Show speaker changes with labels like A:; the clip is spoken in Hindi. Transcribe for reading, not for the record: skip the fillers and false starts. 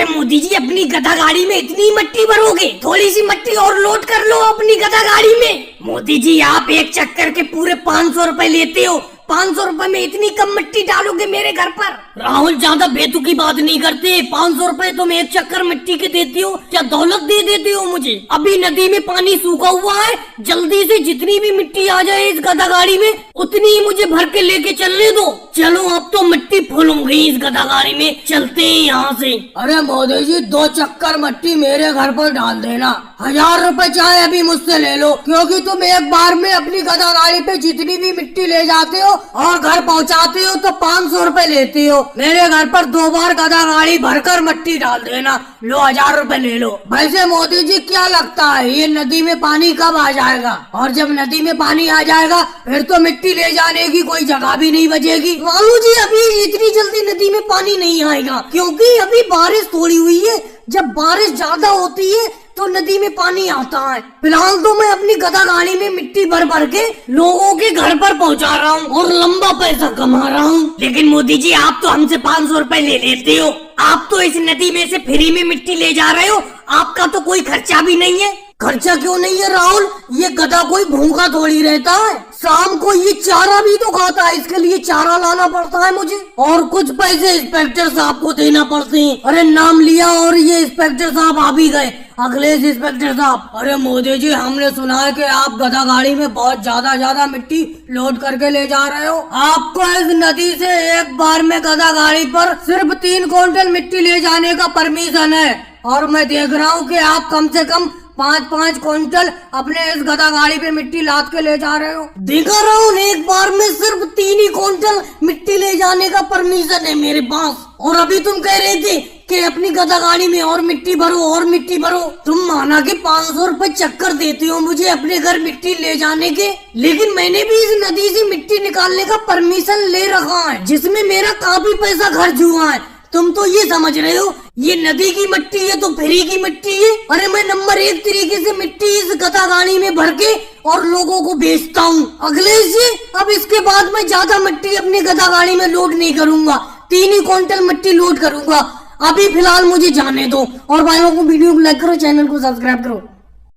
A: अरे मोदी जी, अपनी गधा गाड़ी में इतनी मिट्टी भरोगे? थोड़ी सी मिट्टी और लोड कर लो अपनी गधा गाड़ी में। मोदी जी, आप एक चक्कर के पूरे 500 रुपए लेते हो। 500 रुपए में इतनी कम मिट्टी डालोगे मेरे घर पर? राहुल, ज्यादा बेतुकी बात नहीं करते। 500 रुपए तुम एक चक्कर मिट्टी के देती हो, क्या दौलत दे देते हो मुझे? अभी नदी में पानी सूखा हुआ है, जल्दी से जितनी भी मिट्टी आ जाए इस गधा गाड़ी में उतनी ही मुझे भर के लेके चलने दो। चलो, अब तो मिट्टी फुल हो गई इस गधा गाड़ी में, चलते हैं यहाँ से।
B: अरे मोदी जी, 2 चक्कर मिट्टी मेरे घर पर डाल देना। 1000 रुपए चाहे अभी मुझसे ले लो, क्योंकि तुम एक बार में अपनी गधा गाड़ी पे जितनी भी मिट्टी ले जाते हो और घर पहुँचाते हो तो 500 रुपए लेते हो। मेरे घर पर 2 बार गधा गाड़ी भरकर मिट्टी डाल देना। लो, 1000 रुपए ले लो। वैसे मोदी जी, क्या लगता है ये नदी में पानी कब आ जाएगा? और जब नदी में पानी आ जाएगा फिर तो मिट्टी ले जाने की कोई जगह भी नहीं बचेगी।
A: बाबू जी, अभी इतनी जल्दी नदी में पानी नहीं आएगा, क्योंकि अभी बारिश थोड़ी हुई है। जब बारिश ज्यादा होती है तो नदी में पानी आता है। फिलहाल तो मैं अपनी गधा गाड़ी में मिट्टी भर भर के लोगों के घर पर पहुंचा रहा हूँ और लंबा पैसा कमा रहा हूँ। लेकिन मोदी जी, आप तो हमसे 500 रुपए ले लेते हो। आप तो इस नदी में से फ्री में मिट्टी ले जा रहे हो, आपका तो कोई खर्चा भी नहीं है।
B: खर्चा क्यों नहीं है राहुल? ये गधा कोई भूखा थोड़ी रहता है। शाम को ये चारा भी तो खाता है, इसके लिए चारा लाना पड़ता है मुझे, और कुछ पैसे इंस्पेक्टर साहब को देना पड़ते हैं। अरे नाम लिया और ये इंस्पेक्टर साहब आ भी गए। अखिलेश इंस्पेक्टर साहब। अरे मोदी जी, हमने सुना है कि आप गधा गाड़ी में बहुत ज्यादा मिट्टी लोड करके ले जा रहे हो। आपको इस नदी से एक बार में गधा गाड़ी पर सिर्फ 3 क्विंटल मिट्टी ले जाने का परमिशन है, और मैं देख रहा हूँ कि आप कम से कम 5-5 क्विंटल अपने इस गधा गाड़ी पे मिट्टी लाद के ले जा रहे हो।
A: देखा राहुल, एक बार में सिर्फ 3 ही क्विंटल मिट्टी ले जाने का परमिशन है मेरे पास। और अभी तुम कह रहे थे कि अपनी गधा गाड़ी में और मिट्टी भरो और मिट्टी भरो। तुम माना कि 500 रुपए चक्कर देते हो मुझे अपने घर मिट्टी ले जाने के, लेकिन मैंने भी इस नदी से मिट्टी निकालने का परमिशन ले रखा है, जिसमें मेरा काफी पैसा खर्च हुआ है। तुम तो ये समझ रहे हो ये नदी की मिट्टी है तो फ्री की मिट्टी है। अरे मैं नंबर 1 तरीके से मिट्टी इस गधा गाड़ी में भर के और लोगों को बेचता हूँ। अखिलेश जी, अब इसके बाद मैं ज्यादा मिट्टी अपनी गधा गाड़ी में लोड नहीं करूंगा, 3 ही क्विंटल मिट्टी लोड करूंगा। अभी फिलहाल मुझे जाने दो, और भाइयों को वीडियो को लाइक करो, चैनल को सब्सक्राइब करो।